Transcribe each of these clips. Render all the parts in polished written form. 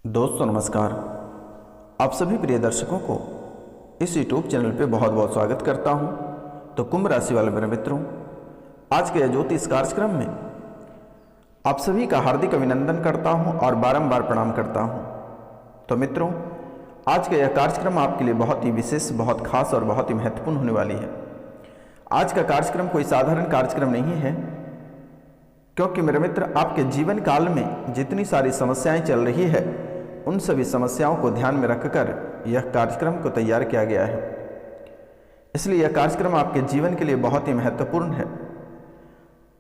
दोस्तों नमस्कार। आप सभी प्रिय दर्शकों को इस YouTube चैनल पे बहुत बहुत स्वागत करता हूं। तो कुंभ राशि वाले मेरे मित्रों, आज के ज्योतिष कार्यक्रम में आप सभी का हार्दिक अभिनंदन करता हूं और बारंबार प्रणाम करता हूं। तो मित्रों, आज का यह कार्यक्रम आपके लिए बहुत ही विशेष, बहुत खास और बहुत ही महत्वपूर्ण होने वाली है। आज का कार्यक्रम कोई साधारण कार्यक्रम नहीं है, क्योंकि मेरे मित्र आपके जीवन काल में जितनी सारी समस्याएं चल रही है उन सभी समस्याओं को ध्यान में रखकर यह कार्यक्रम को तैयार किया गया है। इसलिए यह कार्यक्रम आपके जीवन के लिए बहुत ही महत्वपूर्ण है।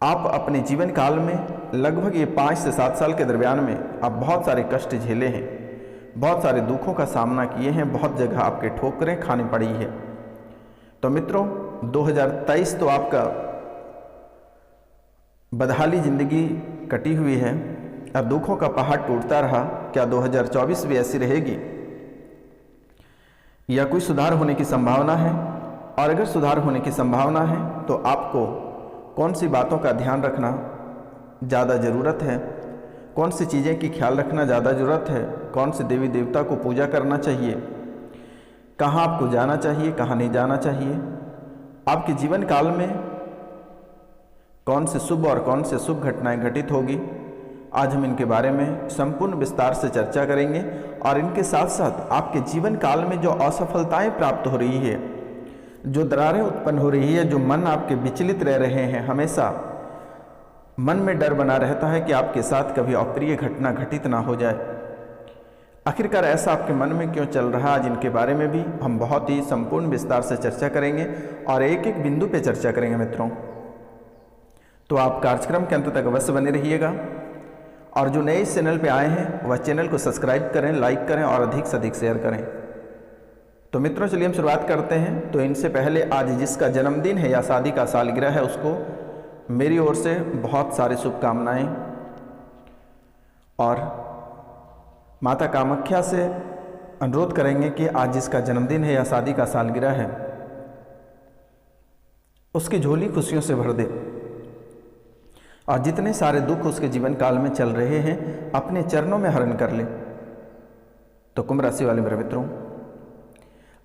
आप अपने जीवन काल में लगभग ये 5 से 7 साल के दरमियान में आप बहुत सारे कष्ट झेले हैं, बहुत सारे दुखों का सामना किए हैं, बहुत जगह आपके ठोकरें खानी पड़ी है। तो मित्रों, 2023 तो आपका बदहाली जिंदगी कटी हुई है, अब दुखों का पहाड़ टूटता रहा। क्या 2024 भी ऐसी रहेगी या कोई सुधार होने की संभावना है? और अगर सुधार होने की संभावना है तो आपको कौन सी बातों का ध्यान रखना ज़्यादा ज़रूरत है, कौन सी चीज़ें की ख्याल रखना ज़्यादा ज़रूरत है, कौन से देवी देवता को पूजा करना चाहिए, कहाँ आपको जाना चाहिए, कहाँ नहीं जाना चाहिए, आपके जीवन काल में कौन से शुभ और कौन से शुभ घटनाएं घटित होगी, आज हम इनके बारे में संपूर्ण विस्तार से चर्चा करेंगे। और इनके साथ साथ आपके जीवन काल में जो असफलताएं प्राप्त हो रही है, जो दरारें उत्पन्न हो रही है, जो मन आपके विचलित रह रहे हैं, हमेशा मन में डर बना रहता है कि आपके साथ कभी अप्रिय घटना घटित ना हो जाए, आखिरकार ऐसा आपके मन में क्यों चल रहा है, आज इनके बारे में भी हम बहुत ही संपूर्ण विस्तार से चर्चा करेंगे और एक एक बिंदु पे चर्चा करेंगे मित्रों। तो आप कार्यक्रम के अंत तक अवश्य बने रहिएगा और जो नए इस चैनल पे आए हैं वह चैनल को सब्सक्राइब करें, लाइक करें और अधिक से अधिक शेयर करें। तो मित्रों, चलिए हम शुरुआत करते हैं। तो इनसे पहले आज जिसका जन्मदिन है या शादी का सालगिरह है उसको मेरी ओर से बहुत सारी शुभकामनाएं, और माता कामाख्या से अनुरोध करेंगे कि आज जिसका जन्मदिन है या शादी का सालगिरह है उसकी झोली खुशियों से भर दे और जितने सारे दुख उसके जीवन काल में चल रहे हैं अपने चरणों में हरण कर ले। तो कुंभ राशि वाले मेरे मित्रों,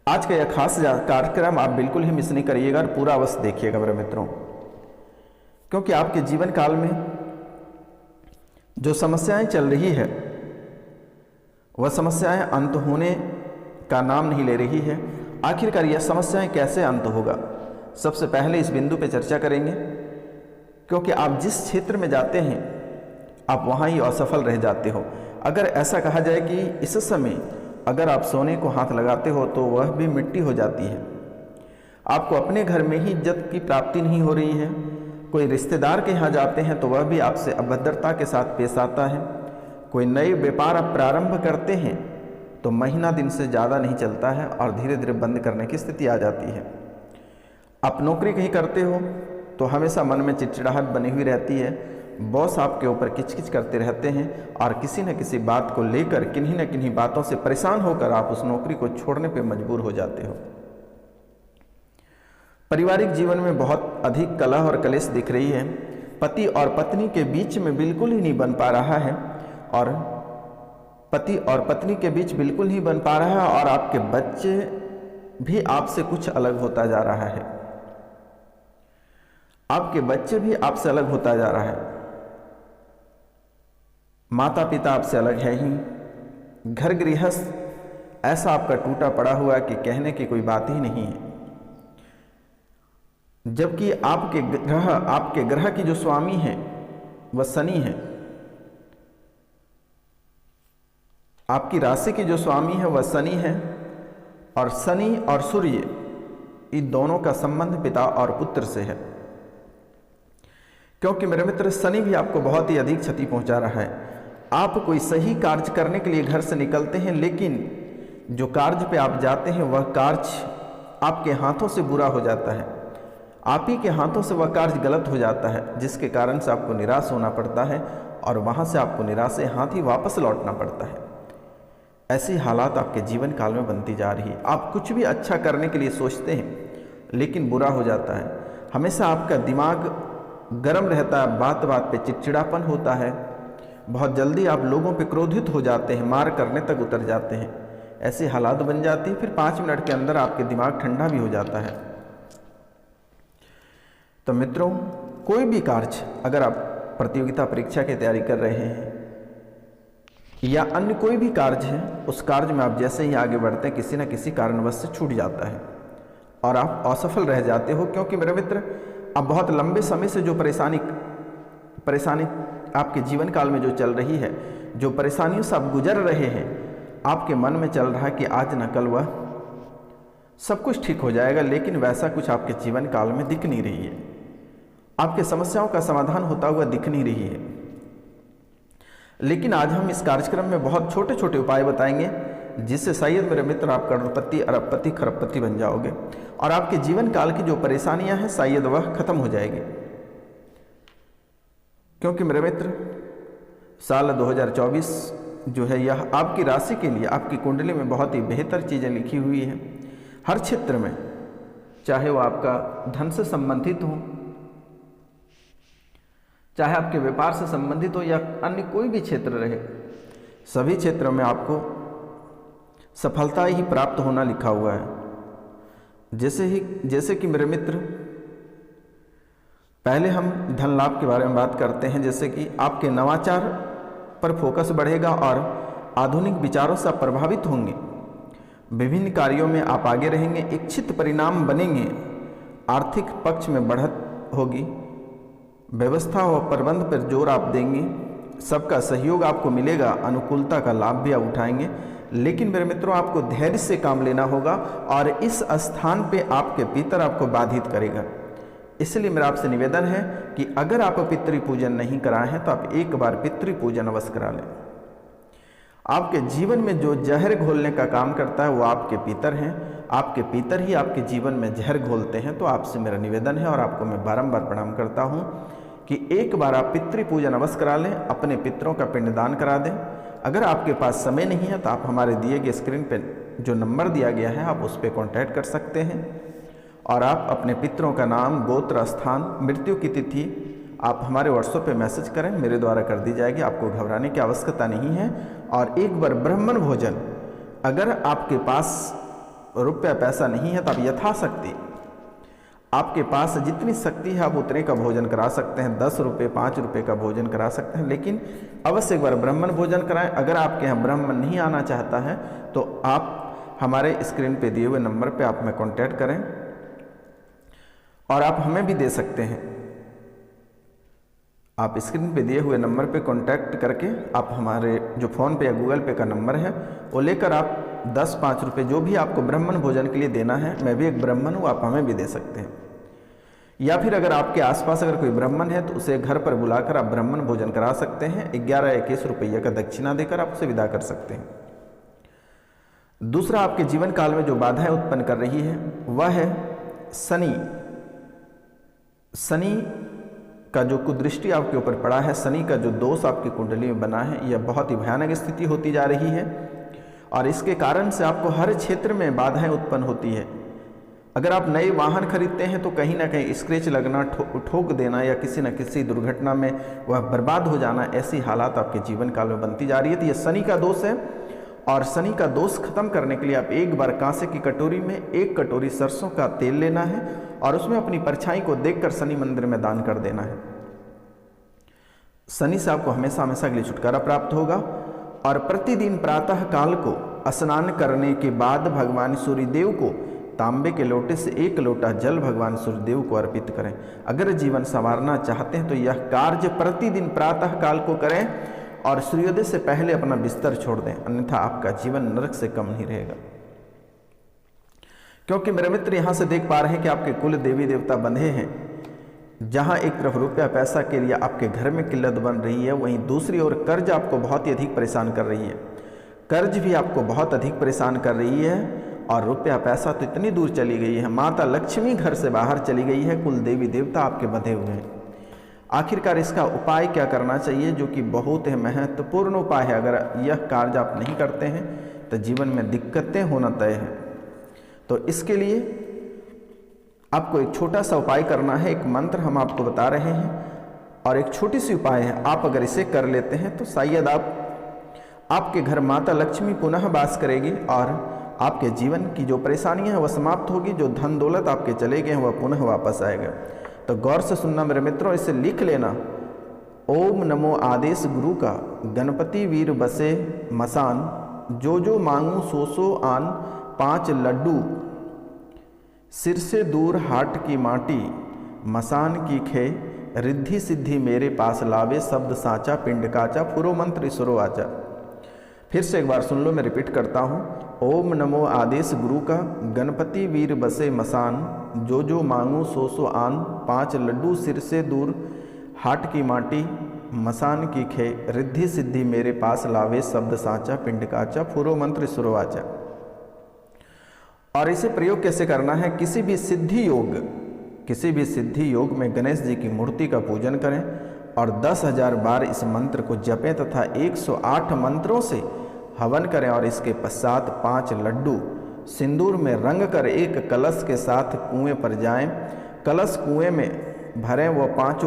आज का यह खास कार्यक्रम आप बिल्कुल ही मिस नहीं करिएगा और पूरा अवश्य देखिएगा मेरे मित्रों, क्योंकि आपके जीवन काल में जो समस्याएं चल रही है वह समस्याएं अंत होने का नाम नहीं ले रही है। आखिरकार यह समस्याएं कैसे अंत होगा, सबसे पहले इस बिंदु पे चर्चा करेंगे, क्योंकि आप जिस क्षेत्र में जाते हैं आप वहाँ ही असफल रह जाते हो। अगर ऐसा कहा जाए कि इस समय अगर आप सोने को हाथ लगाते हो तो वह भी मिट्टी हो जाती है। आपको अपने घर में ही इज्जत की प्राप्ति नहीं हो रही है, कोई रिश्तेदार के यहाँ जाते हैं तो वह भी आपसे अभद्रता के साथ पेश आता है, कोई नए व्यापार आप प्रारंभ करते हैं तो महीना दिन से ज़्यादा नहीं चलता है और धीरे धीरे बंद करने की स्थिति आ जाती है। आप नौकरी कहीं करते हो तो हमेशा मन में चिड़चिड़ाहट बनी हुई रहती है, बॉस आपके ऊपर किचकिच करते रहते हैं और किसी न किसी बात को लेकर, किन्हीं न किन्हीं बातों से परेशान होकर आप उस नौकरी को छोड़ने पे मजबूर हो जाते हो। पारिवारिक जीवन में बहुत अधिक कलह और कलेश दिख रही है, पति और पत्नी के बीच में बिल्कुल ही नहीं बन पा रहा है, और पति और पत्नी के बीच बिल्कुल नहीं बन पा रहा है, और आपके बच्चे भी आपसे कुछ अलग होता जा रहा है, आपके बच्चे भी आपसे अलग होता जा रहा है, माता पिता आपसे अलग है ही, घर गृहस्थ ऐसा आपका टूटा पड़ा हुआ कि कहने की कोई बात ही नहीं है। जबकि आपके ग्रह की जो स्वामी है वह शनि है, आपकी राशि की जो स्वामी है वह शनि है, और शनि और सूर्य इन दोनों का संबंध पिता और पुत्र से है। क्योंकि मेरे मित्र, शनि भी आपको बहुत ही अधिक क्षति पहुंचा रहा है। आप कोई सही कार्य करने के लिए घर से निकलते हैं, लेकिन जो कार्य पे आप जाते हैं वह कार्य आपके हाथों से बुरा हो जाता है, आप ही के हाथों से वह कार्य गलत हो जाता है, जिसके कारण से आपको निराश होना पड़ता है और वहाँ से आपको निराश से हाथ ही वापस लौटना पड़ता है। ऐसी हालात आपके जीवन काल में बनती जा रही है। आप कुछ भी अच्छा करने के लिए सोचते हैं लेकिन बुरा हो जाता है, हमेशा आपका दिमाग गर्म रहता है, बात बात पे चिड़चिड़ापन होता है, बहुत जल्दी आप लोगों पे क्रोधित हो जाते हैं, मार करने तक उतर जाते हैं, ऐसी हालात बन जाती है। फिर 5 मिनट के अंदर आपके दिमाग ठंडा भी हो जाता है। तो मित्रों, कोई भी कार्य अगर आप प्रतियोगिता परीक्षा की तैयारी कर रहे हैं या अन्य कोई भी कार्य है, उस कार्य में आप जैसे ही आगे बढ़ते हैं किसी न किसी कारणवश से छूट जाता है और आप असफल रह जाते हो। क्योंकि मेरे मित्र, अब बहुत लंबे समय से जो परेशानी आपके जीवन काल में जो चल रही है, जो परेशानियों से आप गुजर रहे हैं, आपके मन में चल रहा है कि आज न कल वह सब कुछ ठीक हो जाएगा, लेकिन वैसा कुछ आपके जीवन काल में दिख नहीं रही है। आपके समस्याओं का समाधान होता हुआ दिख नहीं रही है। लेकिन आज हम इस कार्यक्रम में बहुत छोटे छोटे उपाय बताएंगे, जिससे शायद मेरे मित्र आप करोड़पति, अरबपति, खरबपति बन जाओगे और आपके जीवन काल की जो परेशानियां हैं शायद वह खत्म हो जाएगी। क्योंकि मेरे मित्र, साल 2024 जो है यह आपकी राशि के लिए, आपकी कुंडली में बहुत ही बेहतर चीज़ें लिखी हुई है। हर क्षेत्र में, चाहे वो आपका धन से संबंधित हो, चाहे आपके व्यापार से संबंधित हो या अन्य कोई भी क्षेत्र रहे, सभी क्षेत्रों में आपको सफलता ही प्राप्त होना लिखा हुआ है। जैसे कि मेरे मित्र, पहले हम धन लाभ के बारे में बात करते हैं। जैसे कि आपके नवाचार पर फोकस बढ़ेगा और आधुनिक विचारों से आप प्रभावित होंगे। विभिन्न कार्यों में आप आगे रहेंगे, इच्छित परिणाम बनेंगे, आर्थिक पक्ष में बढ़त होगी, व्यवस्था और प्रबंध पर जोर आप देंगे, सबका सहयोग आपको मिलेगा, अनुकूलता का लाभ भी आप उठाएंगे। लेकिन मेरे मित्रों, आपको धैर्य से काम लेना होगा और इस स्थान पे आपके पितर आपको बाधित करेगा। इसलिए मेरा आपसे निवेदन है कि अगर आप पितृ पूजन नहीं कराए हैं तो आप एक बार पितृ पूजन अवश्य करा लें। आपके जीवन में जो जहर घोलने का काम करता है वो आपके पितर हैं। आपके पितर ही आपके जीवन में जहर घोलते हैं। तो आपसे मेरा निवेदन है और आपको मैं बारंबार प्रणाम करता हूँ कि एक बार आप पितृ पूजन अवश्य करा लें, अपने पितरों का पिंडदान करा दें। अगर आपके पास समय नहीं है तो आप हमारे दिए गए स्क्रीन पर जो नंबर दिया गया है आप उस पर कॉन्टैक्ट कर सकते हैं और आप अपने पितरों का नाम, गोत्र, स्थान, मृत्यु की तिथि आप हमारे व्हाट्सएप पे मैसेज करें, मेरे द्वारा कर दी जाएगी। आपको घबराने की आवश्यकता नहीं है। और एक बार ब्राह्मण भोजन, अगर आपके पास रुपया पैसा नहीं है तो आप यथाशक्ति, आपके पास जितनी शक्ति है आप उतने का भोजन करा सकते हैं। 10 रुपये, 5 रुपये का भोजन करा सकते हैं, लेकिन अवश्य एक बार ब्राह्मण भोजन कराएं। अगर आपके यहाँ ब्राह्मण नहीं आना चाहता है तो आप हमारे स्क्रीन पे दिए हुए नंबर पे आप हमें कॉन्टैक्ट करें और आप हमें भी दे सकते हैं। आप स्क्रीन पे दिए हुए नंबर पे कांटेक्ट करके आप हमारे जो फ़ोन पे या गूगल पे का नंबर है वो लेकर आप 10-5 रुपये जो भी आपको ब्राह्मण भोजन के लिए देना है, मैं भी एक ब्राह्मण हूँ, आप हमें भी दे सकते हैं। या फिर अगर आपके आसपास अगर कोई ब्राह्मण है तो उसे घर पर बुलाकर आप ब्राह्मण भोजन करा सकते हैं। 11-21 रुपये का दक्षिणा देकर आप उसे विदा कर सकते हैं। दूसरा, आपके जीवन काल में जो बाधाएं उत्पन्न कर रही है वह है शनि का जो कुदृष्टि आपके ऊपर पड़ा है, शनि का जो दोष आपकी कुंडली में बना है, यह बहुत ही भयानक स्थिति होती जा रही है और इसके कारण से आपको हर क्षेत्र में बाधाएं उत्पन्न होती है। अगर आप नए वाहन खरीदते हैं तो कहीं ना कहीं स्क्रैच लगना, ठोक देना या किसी न किसी दुर्घटना में वह बर्बाद हो जाना, ऐसी हालात आपके जीवन काल में बनती जा रही है। तो यह शनि का दोष है और शनि का दोष खत्म करने के लिए आप एक बार कांसे की कटोरी में 1 कटोरी सरसों का तेल लेना है और उसमें अपनी परछाई को देखकर शनि मंदिर में दान कर देना है। शनि से आपको हमेशा हमेशा के लिए छुटकारा प्राप्त होगा। और प्रतिदिन प्रातः काल को स्नान करने के बाद भगवान सूर्यदेव को तांबे के लोटे से 1 लोटा जल भगवान सूर्यदेव को अर्पित करें। अगर जीवन संवारना चाहते हैं तो यह कार्य प्रतिदिन प्रातः काल को करें और सूर्योदय से पहले अपना बिस्तर छोड़ दें, अन्यथा आपका जीवन नरक से कम नहीं रहेगा। क्योंकि मेरे मित्र यहाँ से देख पा रहे हैं कि आपके कुल देवी देवता बंधे हैं। जहाँ एक तरफ रुपया पैसा के लिए आपके घर में किल्लत बन रही है, वहीं दूसरी ओर कर्ज आपको बहुत ही अधिक परेशान कर रही है। कर्ज भी आपको बहुत अधिक परेशान कर रही है और रुपया पैसा तो इतनी दूर चली गई है, माता लक्ष्मी घर से बाहर चली गई है, कुल देवी देवता आपके बंधे हुए हैं। आखिरकार इसका उपाय क्या करना चाहिए, जो कि बहुत ही महत्वपूर्ण उपाय है। अगर यह कार्य आप नहीं करते हैं तो जीवन में दिक्कतें होना तय है। तो इसके लिए आपको एक छोटा सा उपाय करना है। एक मंत्र हम आपको बता रहे हैं और एक छोटी सी उपाय है, आप अगर इसे कर लेते हैं तो शायद आपके घर माता लक्ष्मी पुनः वास करेगी और आपके जीवन की जो परेशानियां हैं वह समाप्त होगी, जो धन दौलत आपके चले गए हैं वह पुनः वापस आएगा। तो गौर से सुनना मेरे मित्रों, इसे लिख लेना। ओम नमो आदेश गुरु का, गणपति वीर बसे मसान, जो मांगू सो आन, 5 लड्डू सिर से दूर हाट की माटी, मसान की खे, रिद्धि सिद्धि मेरे पास लावे, शब्द साचा पिंड काचा, फुरो मंत्र ईश्वरो आचा। फिर से एक बार सुन लो, मैं रिपीट करता हूँ। ओम नमो आदेश गुरु का, गणपति वीर बसे मसान, जो मांगू सो आन, 5 लड्डू सिर से दूर हाट की माटी, मसान की खे, रिद्धि सिद्धि मेरे पास लावे, शब्द साचा पिंड काचा, फुरो मंत्र ईश्वरो आचा। और इसे प्रयोग कैसे करना है? किसी भी सिद्धि योग में गणेश जी की मूर्ति का पूजन करें और 10,000 बार इस मंत्र को जपें तथा 108 मंत्रों से हवन करें और इसके पश्चात 5 लड्डू सिंदूर में रंग कर एक कलश के साथ कुएं पर जाएं। कलश कुएं में भरें, वो 5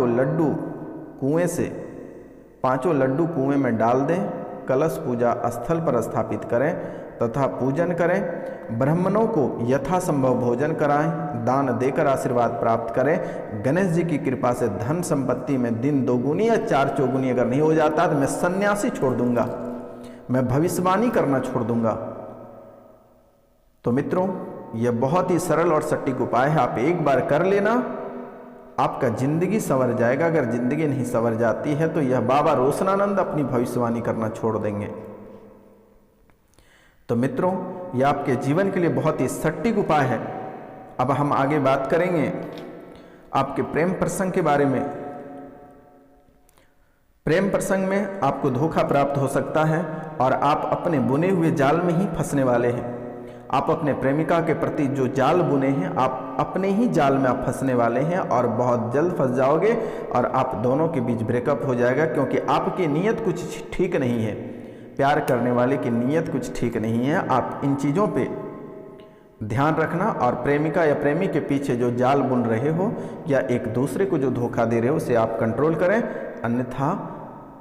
लड्डू कुएं में डाल दें। कलश पूजा स्थल पर स्थापित करें तथा पूजन करें। ब्राह्मणों को यथासंभव भोजन कराएं, दान देकर आशीर्वाद प्राप्त करें। गणेश जी की कृपा से धन संपत्ति में दिन 2 गुनी या 4 चौगुनी अगर नहीं हो जाता तो मैं सन्यासी छोड़ दूंगा, मैं भविष्यवाणी करना छोड़ दूंगा। तो मित्रों, यह बहुत ही सरल और सटीक उपाय है, आप एक बार कर लेना, आपका जिंदगी संवर जाएगा। अगर जिंदगी नहीं संवर जाती है तो यह बाबा रोशनानंद अपनी भविष्यवाणी करना छोड़ देंगे। तो मित्रों, यह आपके जीवन के लिए बहुत ही सटीक उपाय है। अब हम आगे बात करेंगे आपके प्रेम प्रसंग के बारे में। प्रेम प्रसंग में आपको धोखा प्राप्त हो सकता है और आप अपने बुने हुए जाल में ही फंसने वाले हैं। आप अपने प्रेमिका के प्रति जो जाल बुने हैं, आप अपने ही जाल में आप फंसने वाले हैं और बहुत जल्द फंस जाओगे और आप दोनों के बीच ब्रेकअप हो जाएगा, क्योंकि आपकी नीयत कुछ ठीक नहीं है। प्यार करने वाले की नीयत कुछ ठीक नहीं है। आप इन चीज़ों पे ध्यान रखना और प्रेमिका या प्रेमी के पीछे जो जाल बुन रहे हो या एक दूसरे को जो धोखा दे रहे हो उसे आप कंट्रोल करें, अन्यथा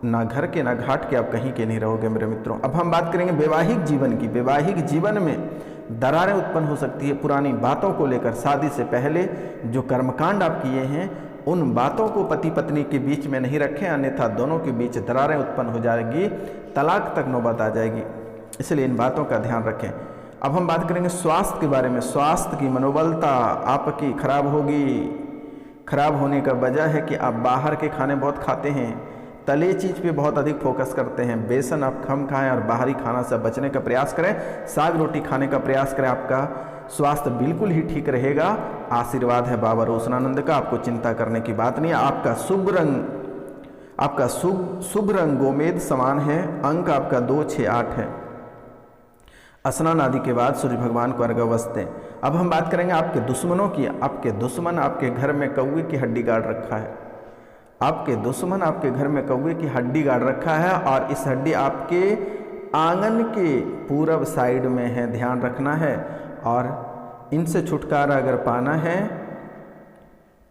ना घर के ना घाट के आप कहीं के नहीं रहोगे मेरे मित्रों। अब हम बात करेंगे वैवाहिक जीवन की। वैवाहिक जीवन में दरारें उत्पन्न हो सकती है पुरानी बातों को लेकर। शादी से पहले जो कर्मकांड आप किए हैं उन बातों को पति पत्नी के बीच में नहीं रखें, अन्यथा दोनों के बीच दरारें उत्पन्न हो जाएगी, तलाक तक नौबत आ जाएगी। इसलिए इन बातों का ध्यान रखें। अब हम बात करेंगे स्वास्थ्य के बारे में। स्वास्थ्य की मनोबलता आपकी खराब होगी। खराब होने का वजह है कि आप बाहर के खाने बहुत खाते हैं, तले चीज़ पे बहुत अधिक फोकस करते हैं। बेसन आप कम खाएं और बाहरी खाना से बचने का प्रयास करें। साग रोटी खाने का प्रयास करें, आपका स्वास्थ्य बिल्कुल ही ठीक रहेगा। आशीर्वाद है बाबा रोशनानंद का, आपको चिंता करने की बात नहीं है। आपका शुभ रंग गोमेद समान है। अंक आपका 2, 6, 8 है। स्नान आदि के बाद सूर्य भगवान को अर्घ्य दें। अब हम बात करेंगे आपके दुश्मनों की। आपके दुश्मन आपके घर में कौवे की हड्डी गाड़ रखा है। आपके दुश्मन आपके घर में कौवे की हड्डी गाड़ रखा है और इस हड्डी आपके आंगन के पूरब साइड में है, ध्यान रखना है। और इनसे छुटकारा अगर पाना है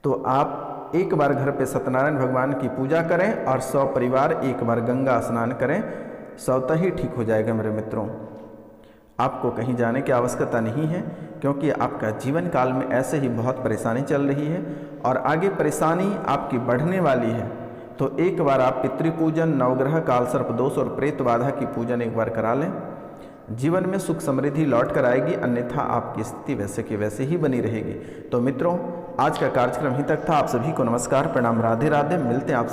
तो आप एक बार घर पे सत्यनारायण भगवान की पूजा करें और 100 परिवार एक बार गंगा स्नान करें, स्वतः ही ठीक हो जाएगा मेरे मित्रों। आपको कहीं जाने की आवश्यकता नहीं है, क्योंकि आपका जीवन काल में ऐसे ही बहुत परेशानी चल रही है और आगे परेशानी आपकी बढ़ने वाली है। तो एक बार आप पितृपूजन, नवग्रह, कालसर्प दोष और प्रेत बाधा की पूजन एक बार करा लें। जीवन में सुख समृद्धि लौट कर आएगी, अन्यथा आपकी स्थिति वैसे की वैसे ही बनी रहेगी। तो मित्रों, आज का कार्यक्रम ही तक था। आप सभी को नमस्कार, प्रणाम, राधे राधे। मिलते हैं आपसे